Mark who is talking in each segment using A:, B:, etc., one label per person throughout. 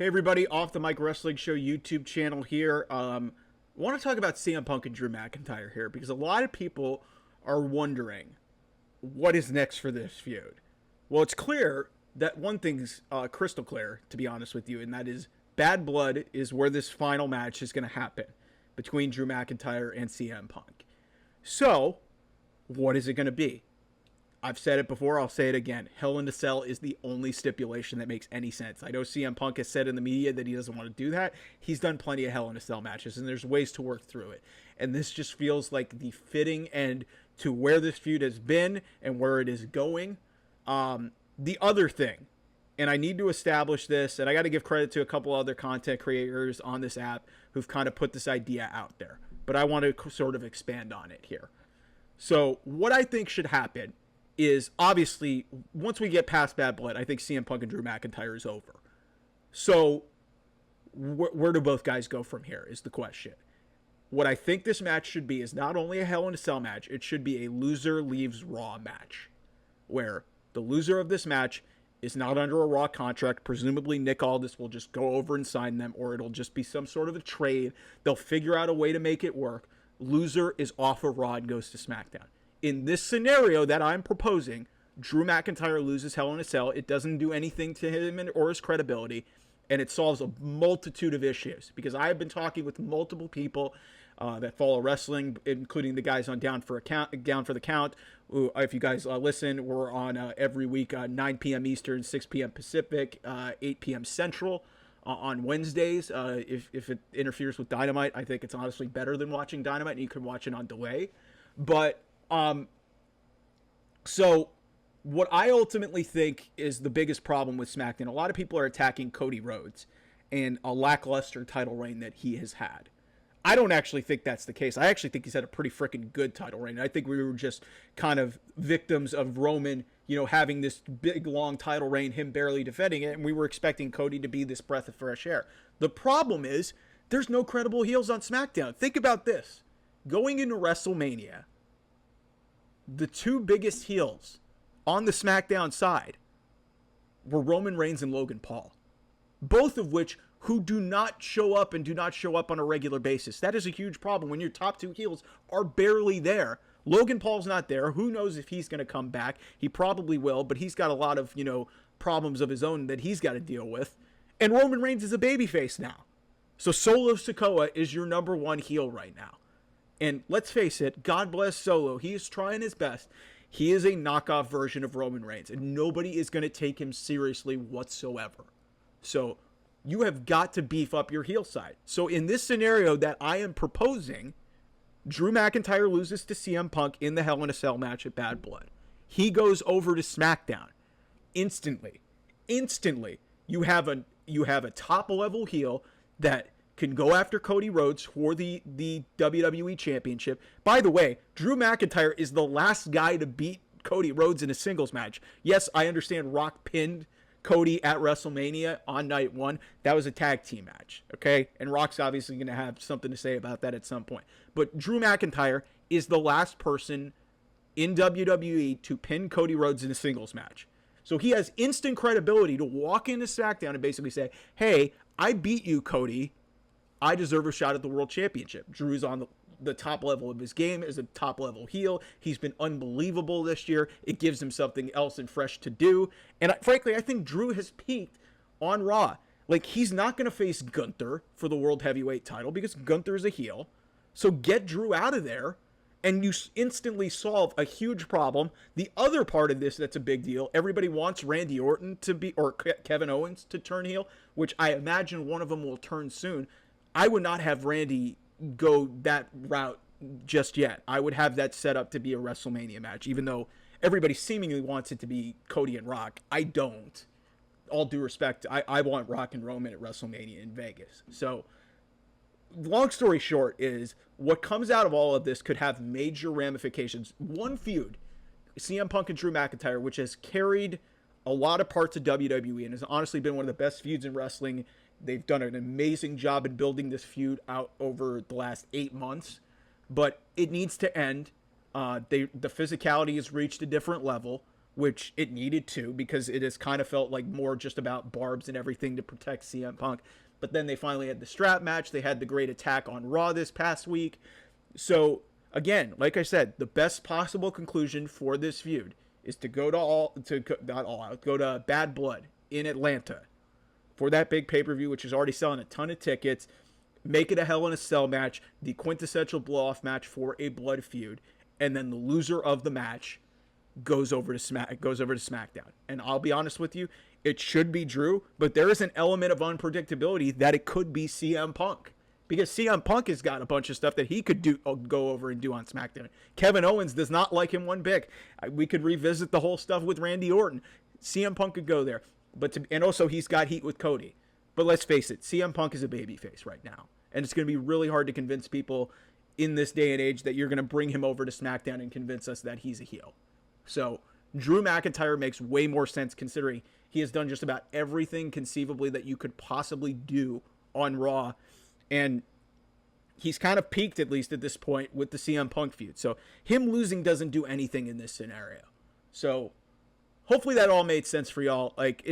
A: Hey everybody, Off the Mic Wrestling Show YouTube channel here. I want to talk about CM Punk and Drew McIntyre here because a lot of people are wondering what is next for this feud. Well, it's clear that one thing's crystal clear, to be honest with you, and that is Bad Blood is where this final match is going to happen between Drew McIntyre and CM Punk. So, what is it going to be? I've said it before, I'll say it again. Hell in a Cell is the only stipulation that makes any sense. I know CM Punk has said in the media that he doesn't want to do that. He's done plenty of Hell in a Cell matches, and there's ways to work through it. And this just feels like the fitting end to where this feud has been and where it is going. The other thing, and I need to establish this, and I got to give credit to a couple other content creators on this app who've kind of put this idea out there. But I want to sort of expand on it here. So what I think should happen is obviously once we get past Bad Blood, I think CM Punk and Drew McIntyre is over. So where do both guys go from here is the question. What I think this match should be is not only a Hell in a Cell match, it should be a loser leaves Raw match, where the loser of this match is not under a Raw contract. Presumably Nick Aldis will just go over and sign them, or it'll just be some sort of a trade. They'll figure out a way to make it work. Loser is off of Raw and goes to SmackDown. In this scenario that I'm proposing, Drew McIntyre loses Hell in a Cell. It doesn't do anything to him or his credibility, and it solves a multitude of issues. Because I have been talking with multiple people that follow wrestling, including the guys on Down for the Count. If you guys listen, we're on every week, 9 p.m. Eastern, 6 p.m. Pacific, 8 p.m. Central. On Wednesdays, if it interferes with Dynamite, I think it's honestly better than watching Dynamite, and you can watch it on delay. But so what I ultimately think is the biggest problem with SmackDown, a lot of people are attacking Cody Rhodes and a lackluster title reign that he has had. I don't actually think that's the case. I actually think he's had a pretty freaking good title reign. I think we were just kind of victims of Roman, having this big, long title reign, him barely defending it, and we were expecting Cody to be this breath of fresh air. The problem is there's no credible heels on SmackDown. Think about this. Going into WrestleMania, the two biggest heels on the SmackDown side were Roman Reigns and Logan Paul, both of which who do not show up on a regular basis. That is a huge problem when your top two heels are barely there. Logan Paul's not there. Who knows if he's going to come back? He probably will, but he's got a lot of, problems of his own that he's got to deal with. And Roman Reigns is a babyface now. So Solo Sikoa is your number one heel right now. And let's face it, God bless Solo. He is trying his best. He is a knockoff version of Roman Reigns, and nobody is going to take him seriously whatsoever. So you have got to beef up your heel side. So in this scenario that I am proposing, Drew McIntyre loses to CM Punk in the Hell in a Cell match at Bad Blood. He goes over to SmackDown. Instantly, you have a top level heel that can go after Cody Rhodes for the WWE Championship. By the way, Drew McIntyre is the last guy to beat Cody Rhodes in a singles match. Yes, I understand Rock pinned Cody at WrestleMania on night one. That was a tag team match, okay? And Rock's obviously going to have something to say about that at some point. But Drew McIntyre is the last person in WWE to pin Cody Rhodes in a singles match. So he has instant credibility to walk into SmackDown and basically say, hey, I beat you, Cody. I deserve a shot at the World Championship. Drew's on the top level of his game as a top level heel. He's been unbelievable this year. It gives him something else and fresh to do. And frankly, I think Drew has peaked on Raw. Like, he's not going to face Gunther for the World Heavyweight title because Gunther is a heel. So get Drew out of there and you instantly solve a huge problem. The other part of this that's a big deal, everybody wants Randy Orton to be, or Kevin Owens to turn heel, which I imagine one of them will turn soon. I would not have Randy go that route just yet. I would have that set up to be a WrestleMania match, even though everybody seemingly wants it to be Cody and Rock. I don't. All due respect, I want Rock and Roman at WrestleMania in Vegas. So, long story short is, what comes out of all of this could have major ramifications. One feud, CM Punk and Drew McIntyre, which has carried a lot of parts of WWE and has honestly been one of the best feuds in wrestling. They've done an amazing job in building this feud out over the last 8 months, but it needs to end. The physicality has reached a different level. which it needed to because it has kind of felt like more just about barbs and everything to protect CM Punk. But then they finally had the strap match. They had the great attack on Raw this past week. So again, like I said, the best possible conclusion for this feud is to go to Bad Blood in Atlanta for that big pay-per-view, which is already selling a ton of tickets. Make it a Hell in a Cell match, the quintessential blow-off match for a blood feud, and then the loser of the match goes over to SmackDown. And I'll be honest with you, it should be Drew, but there is an element of unpredictability that it could be CM Punk. Because CM Punk has got a bunch of stuff that he could go over and do on SmackDown. Kevin Owens does not like him one bit. We could revisit the whole stuff with Randy Orton. CM Punk could go there. And also he's got heat with Cody. But let's face it, CM Punk is a babyface right now. And it's going to be really hard to convince people in this day and age that you're going to bring him over to SmackDown and convince us that he's a heel. So Drew McIntyre makes way more sense considering he has done just about everything conceivably that you could possibly do on Raw. And he's kind of peaked, at least at this point, with the CM Punk feud. So him losing doesn't do anything in this scenario. So hopefully that all made sense for y'all. Like,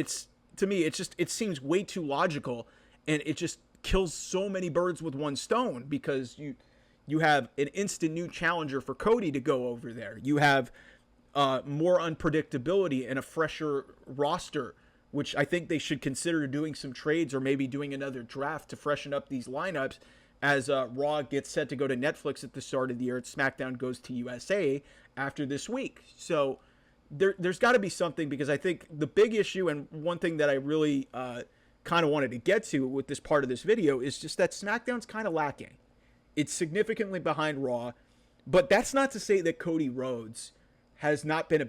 A: to me, it seems way too logical, and it just kills so many birds with one stone because you have an instant new challenger for Cody to go over there. You have more unpredictability and a fresher roster, which I think they should consider doing some trades or maybe doing another draft to freshen up these lineups as Raw gets set to go to Netflix at the start of the year and SmackDown goes to USA after this week. So there's got to be something, because I think the big issue, and one thing that I really kind of wanted to get to with this part of this video, is just that SmackDown's kind of lacking. It's significantly behind Raw, but that's not to say that Cody Rhodes has been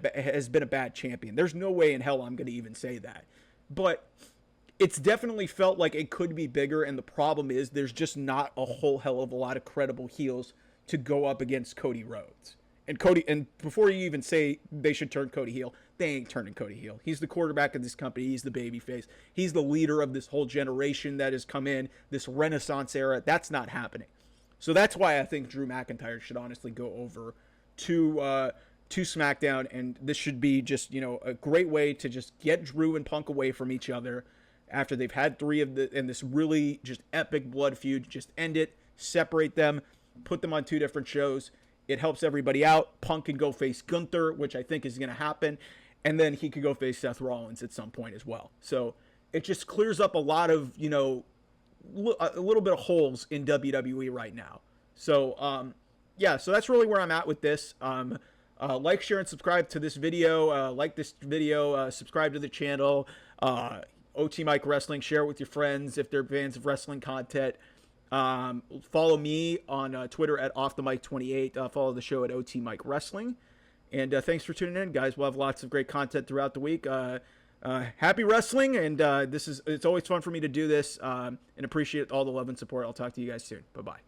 A: a bad champion. There's no way in hell I'm going to even say that. But it's definitely felt like it could be bigger, and the problem is there's just not a whole hell of a lot of credible heels to go up against Cody Rhodes. And before you even say they should turn Cody heel, they ain't turning Cody heel. He's the quarterback of this company. He's the babyface. He's the leader of this whole generation that has come in, this Renaissance era. That's not happening. So that's why I think Drew McIntyre should honestly go over to SmackDown, and this should be just, a great way to just get Drew and Punk away from each other after they've had three of this really just epic blood feud. Just end it, separate them, put them on two different shows. It helps everybody out. Punk can go face Gunther, which I think is going to happen. And then he could go face Seth Rollins at some point as well. So it just clears up a lot of, a little bit of holes in WWE right now. So, so that's really where I'm at with this. Like, share, and subscribe to this video. Like this video. Subscribe to the channel. OT Mike Wrestling. Share it with your friends if they're fans of wrestling content. Follow me on Twitter at OffTheMic28. Follow the show at OT Mike Wrestling. And thanks for tuning in, guys. We'll have lots of great content throughout the week. Happy wrestling, and it's always fun for me to do this, and appreciate all the love and support. I'll talk to you guys soon. Bye-bye.